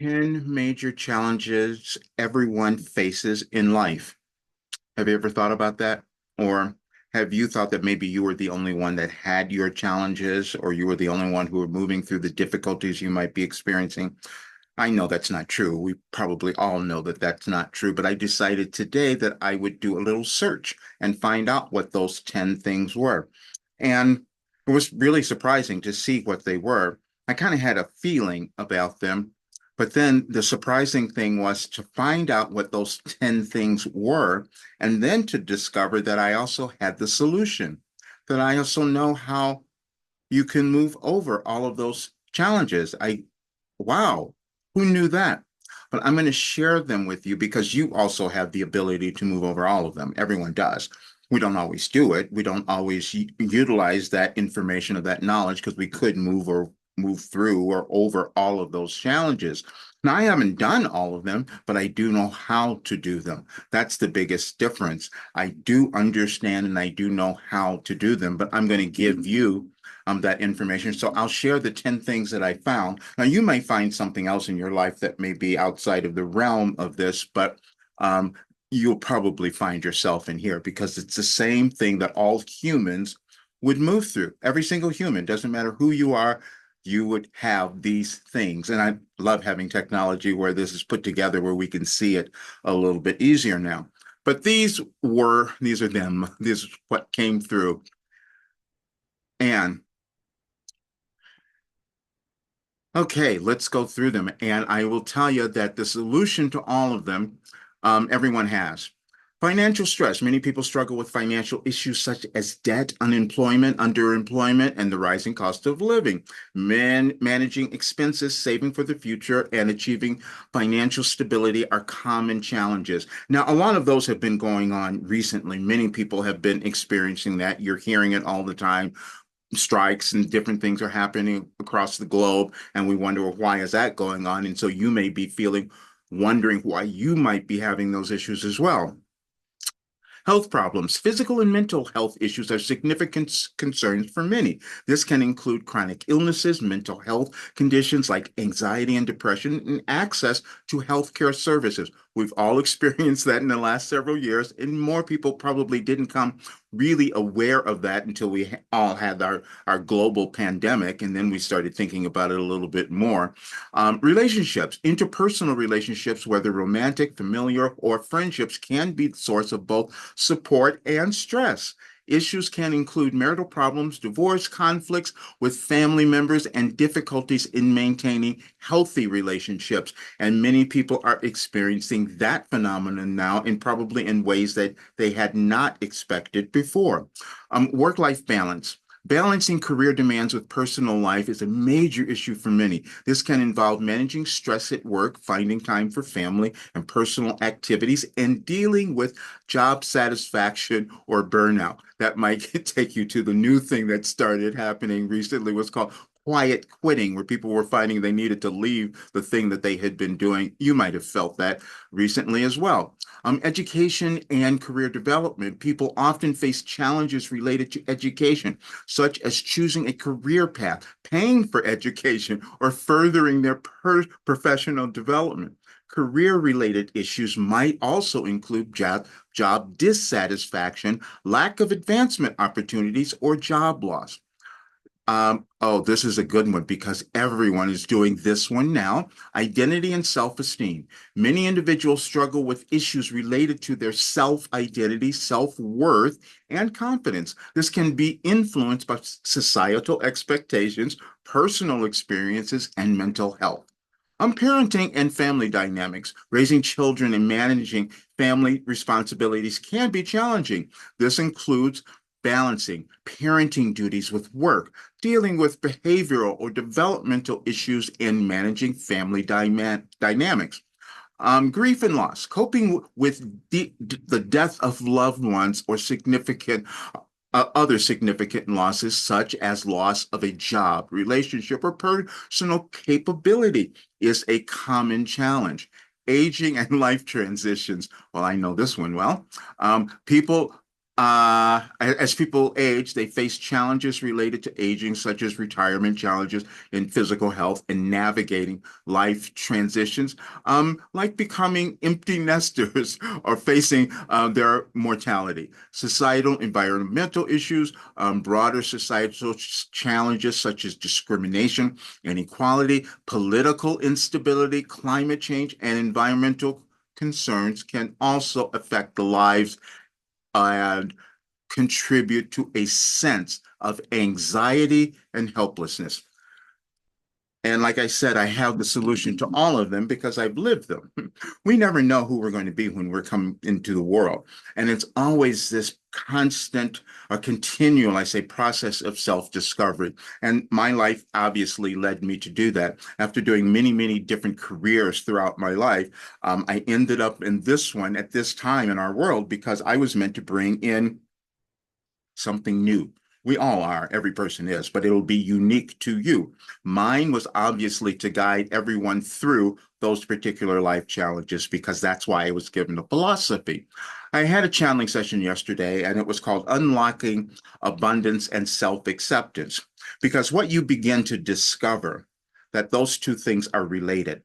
10 major challenges everyone faces in life. Have you ever thought about that? Or have you thought that maybe you were the only one that had your challenges, or you were the only one who were moving through the difficulties you might be experiencing? I know that's not true. We probably all know that that's not true, but I decided today that I would do a little search and find out what those 10 things were. And it was really surprising to see what they were. I kind of had a feeling about them, but then the surprising thing was to find out what those 10 things were, and then to discover that I also had the solution, that I also know how you can move over all of those challenges. Wow, who knew that? But I'm going to share them with you because you also have the ability to move over all of them. Everyone does. We don't always do it. We don't always utilize that information or that knowledge because we could move through or over all of those challenges. Now, I haven't done all of them, but I do know how to do them. That's the biggest difference. I do understand and I do know how to do them, but I'm going to give you that information. So I'll share the 10 things that I found. Now, you may find something else in your life that may be outside of the realm of this, but um, you'll probably find yourself in here because it's the same thing that all humans would move through. Every single human, doesn't matter who you are, you would have these things. And I love having technology where this is put together where we can see it a little bit easier now. But these are them. This is what came through. And okay, let's go through them. And I will tell you that the solution to all of them, everyone has. Financial stress. Many people struggle with financial issues such as debt, unemployment, underemployment, and the rising cost of living. Managing expenses, saving for the future, and achieving financial stability are common challenges. Now, a lot of those have been going on recently. Many people have been experiencing that. You're hearing it all the time. Strikes and different things are happening across the globe, and we wonder, well, why is that going on? And so you may be wondering why you might be having those issues as well. Health problems. Physical and mental health issues are significant concerns for many. This can include chronic illnesses, mental health conditions like anxiety and depression, and access to healthcare services. We've all experienced that in the last several years, and more people probably didn't come really aware of that until we all had our global pandemic, and then we started thinking about it a little bit more. Relationships, interpersonal relationships, whether romantic, familiar, or friendships, can be the source of both support and stress. Issues can include marital problems, divorce, conflicts with family members, and difficulties in maintaining healthy relationships. And many people are experiencing that phenomenon now, and probably in ways that they had not expected before. Work-life balance. Balancing career demands with personal life is a major issue for many. This can involve managing stress at work, finding time for family and personal activities, and dealing with job satisfaction or burnout. That might take you to the new thing that started happening recently, what's called quiet quitting, where people were finding they needed to leave the thing that they had been doing. You might have felt that recently as well. Education and career development. People often face challenges related to education, such as choosing a career path, paying for education, or furthering their professional development. Career-related issues might also include job dissatisfaction, lack of advancement opportunities, or job loss. Oh, this is a good one because everyone is doing this one now. Identity and self-esteem. Many individuals struggle with issues related to their self-identity, self-worth, and confidence. This can be influenced by societal expectations, personal experiences, and mental health. Parenting and family dynamics. Raising children and managing family responsibilities can be challenging. This includes balancing parenting duties with work, dealing with behavioral or developmental issues, and managing family dynamics. Grief and loss, coping with the death of loved ones or other significant losses, such as loss of a job, relationship, or personal capability, is a common challenge. Aging and life transitions. Well, I know this one well. People As people age, they face challenges related to aging, such as retirement challenges in physical health and navigating life transitions, like becoming empty nesters or facing their mortality. Societal, environmental issues, broader societal challenges such as discrimination, inequality, political instability, climate change, and environmental concerns can also affect the lives and contribute to a sense of anxiety and helplessness. And like I said, I have the solution to all of them because I've lived them. We never know who we're going to be when we're coming into the world. And it's always this constant or continual, I say, process of self-discovery. And my life obviously led me to do that. After doing many, many different careers throughout my life, I ended up in this one at this time in our world because I was meant to bring in something new. We all are, every person is, but it'll be unique to you. Mine was obviously to guide everyone through those particular life challenges because that's why I was given a philosophy. I had a channeling session yesterday and it was called Unlocking Abundance and Self-Acceptance because what you begin to discover that those two things are related.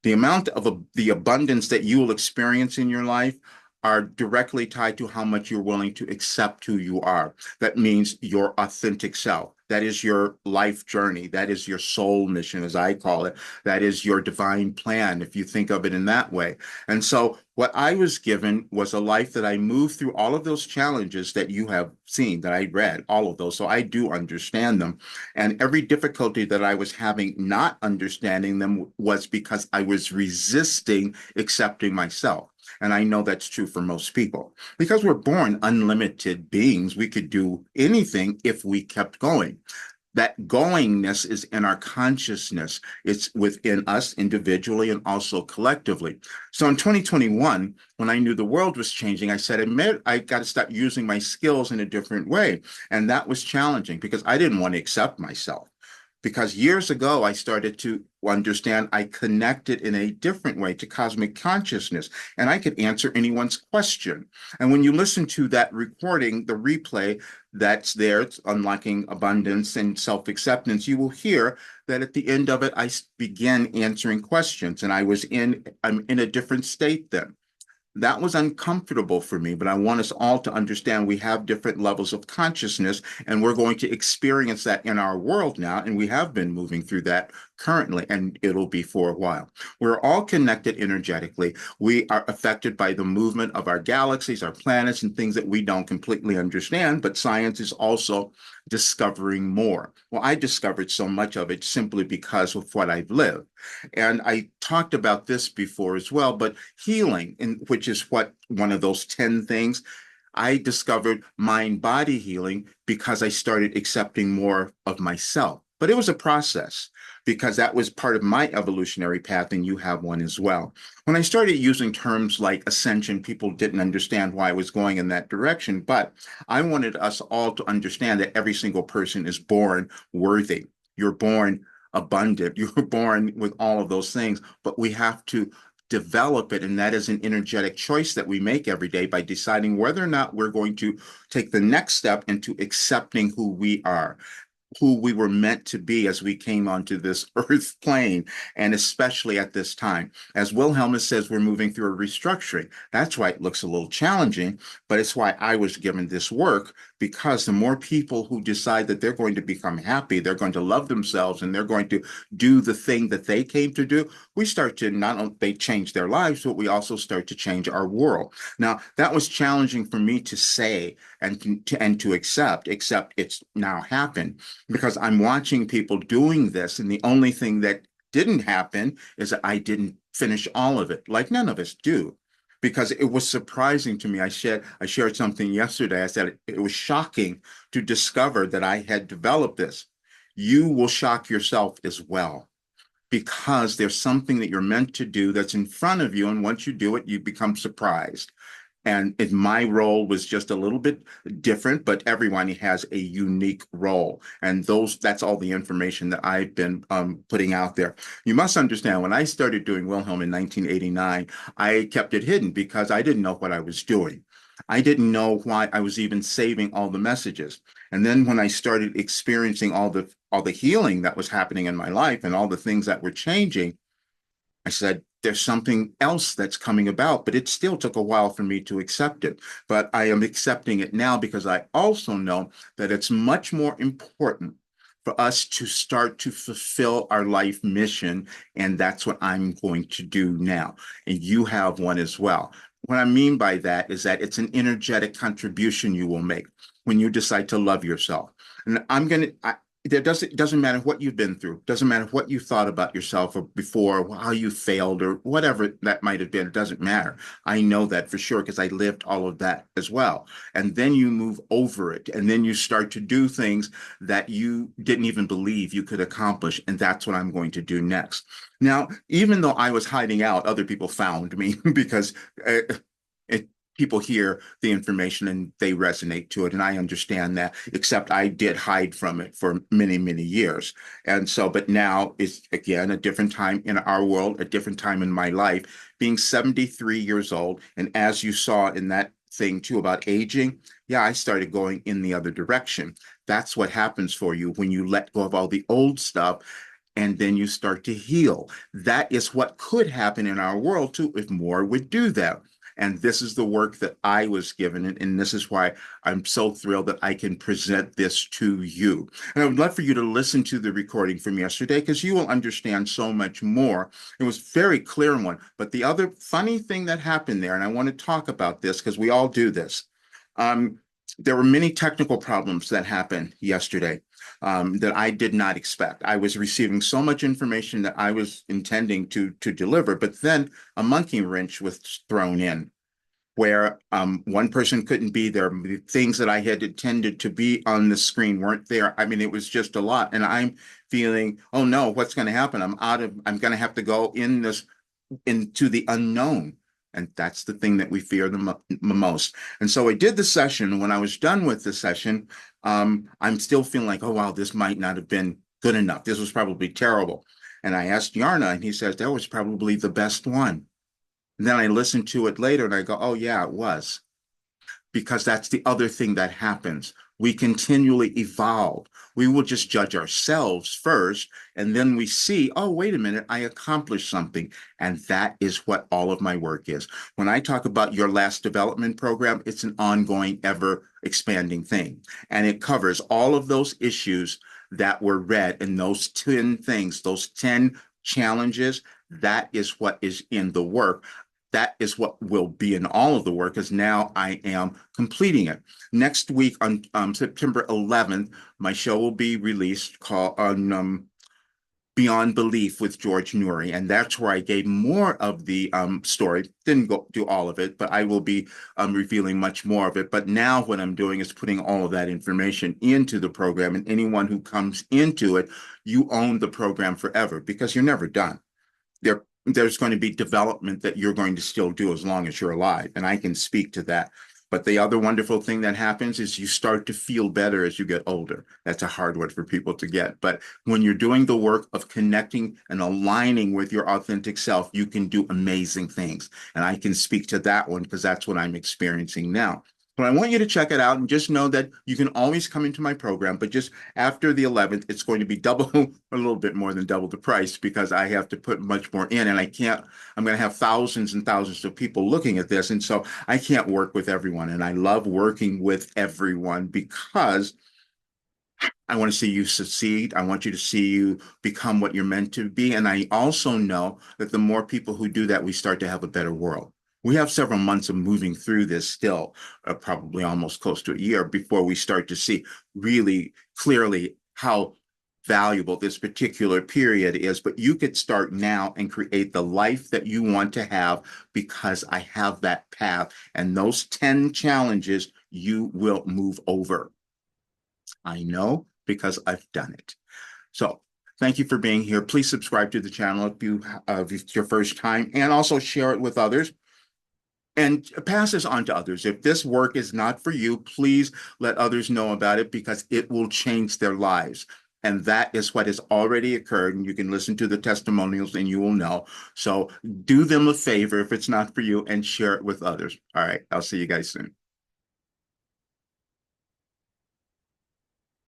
The amount of the abundance that you will experience in your life are directly tied to how much you're willing to accept who you are. That means your authentic self. That is your life journey. That is your soul mission, as I call it. That is your divine plan, if you think of it in that way. And so what I was given was a life that I moved through all of those challenges that you have seen, that I read, all of those. So I do understand them. And every difficulty that I was having not understanding them was because I was resisting accepting myself. And I know that's true for most people. Because we're born unlimited beings, we could do anything if we kept going. That goingness is in our consciousness. It's within us individually and also collectively. So in 2021, when I knew the world was changing, I said, I got to start using my skills in a different way. And that was challenging because I didn't want to accept myself. Because years ago, I started to understand I connected in a different way to cosmic consciousness, and I could answer anyone's question. And when you listen to that recording, the replay that's there, it's Unlocking Abundance and Self-Acceptance, you will hear that at the end of it, I began answering questions, and I'm in a different state then. That was uncomfortable for me, but I want us all to understand we have different levels of consciousness, and we're going to experience that in our world now. And we have been moving through that currently, and it'll be for a while. We're all connected energetically. We are affected by the movement of our galaxies, our planets, and things that we don't completely understand, but science is also discovering more. Well, I discovered so much of it simply because of what I've lived. And I talked about this before as well, but healing, which is what one of those 10 things, I discovered mind body healing because I started accepting more of myself. But it was a process because that was part of my evolutionary path, and you have one as well. When I started using terms like ascension, people didn't understand why I was going in that direction. But I wanted us all to understand that every single person is born worthy. You're born abundant. You're born with all of those things, but we have to develop it. And that is an energetic choice that we make every day by deciding whether or not we're going to take the next step into accepting who we are, who we were meant to be as we came onto this earth plane, and especially at this time. As Wilhelmus says, we're moving through a restructuring. That's why it looks a little challenging, but it's why I was given this work, because the more people who decide that they're going to become happy, they're going to love themselves, and they're going to do the thing that they came to do, we start to not only they change their lives, but we also start to change our world. Now, that was challenging for me to say and to accept, except it's now happened because I'm watching people doing this. And the only thing that didn't happen is that I didn't finish all of it, like none of us do, because it was surprising to me. I shared something yesterday. I said it was shocking to discover that I had developed this. You will shock yourself as well, because there's something that you're meant to do that's in front of you. And once you do it, you become surprised. And my role was just a little bit different, but everyone has a unique role. And that's all the information that I've been putting out there. You must understand, when I started doing Wilhelm in 1989, I kept it hidden because I didn't know what I was doing. I didn't know why I was even saving all the messages. And then when I started experiencing all the healing that was happening in my life and all the things that were changing, I said, there's something else that's coming about, but it still took a while for me to accept it. But I am accepting it now because I also know that it's much more important for us to start to fulfill our life mission. And that's what I'm going to do now. And you have one as well. What I mean by that is that it's an energetic contribution you will make when you decide to love yourself. And it doesn't matter what you've been through, doesn't matter what you thought about yourself or before, or how you failed or whatever that might have been. It doesn't matter. I know that for sure because I lived all of that as well. And then you move over it, and then you start to do things that you didn't even believe you could accomplish. And that's what I'm going to do next. Now, even though I was hiding out, other people found me because uh, it, people hear the information and they resonate to it. And I understand that, except I did hide from it for many, many years. And so, but now is again a different time in our world, a different time in my life, being 73 years old. And as you saw in that thing too about aging, yeah, I started going in the other direction. That's what happens for you when you let go of all the old stuff and then you start to heal. That is what could happen in our world too if more would do that. And this is the work that I was given. And this is why I'm so thrilled that I can present this to you. And I would love for you to listen to the recording from yesterday because you will understand so much more. It was a very clear one. But the other funny thing that happened there, and I want to talk about this because we all do this. Um, there were many technical problems that happened yesterday that I did not expect. I was receiving so much information that I was intending to deliver, but then a monkey wrench was thrown in where one person couldn't be there. The things that I had intended to be on the screen weren't there. I mean, it was just a lot. And I'm feeling, oh no, what's going to happen? I'm going to have to go into the unknown. And that's the thing that we fear the most. And so I did the session. When I was done with the session, I'm still feeling like, oh, wow, this might not have been good enough. This was probably terrible. And I asked Yarna, and he says, that was probably the best one. And then I listened to it later and I go, oh, yeah, it was, because that's the other thing that happens. We continually evolve. We will just judge ourselves first, and then we see, oh, wait a minute, I accomplished something. And that is what all of my work is. When I talk about your last development program, it's an ongoing, ever expanding thing. And it covers all of those issues that were read in those 10 things, those 10 challenges. That is what is in the work. That is what will be in all of the work, as now I am completing it. Next week on September 11th, my show will be released called on Beyond Belief with George Nuri. And that's where I gave more of the story. Didn't go do all of it, but I will be revealing much more of it. But now what I'm doing is putting all of that information into the program. And anyone who comes into it, you own the program forever because you're never done. There's going to be development that you're going to still do as long as you're alive. And I can speak to that. But the other wonderful thing that happens is you start to feel better as you get older. That's a hard word for people to get. But when you're doing the work of connecting and aligning with your authentic self, you can do amazing things. And I can speak to that one because that's what I'm experiencing now. But I want you to check it out and just know that you can always come into my program, but just after the 11th, it's going to be double, a little bit more than double the price because I have to put much more in and I'm going to have thousands and thousands of people looking at this. And so I can't work with everyone. And I love working with everyone because I want to see you succeed. I want you to see you become what you're meant to be. And I also know that the more people who do that, we start to have a better world. We have several months of moving through this still, probably almost close to a year before we start to see really clearly how valuable this particular period is. But you could start now and create the life that you want to have because I have that path. And those 10 challenges you will move over. I know because I've done it. So thank you for being here. Please subscribe to the channel if it's your first time, and also share it with others and pass this on to others. If this work is not for you, please let others know about it because it will change their lives. And that is what has already occurred. And you can listen to the testimonials and you will know. So do them a favor if it's not for you and share it with others. All right. I'll see you guys soon.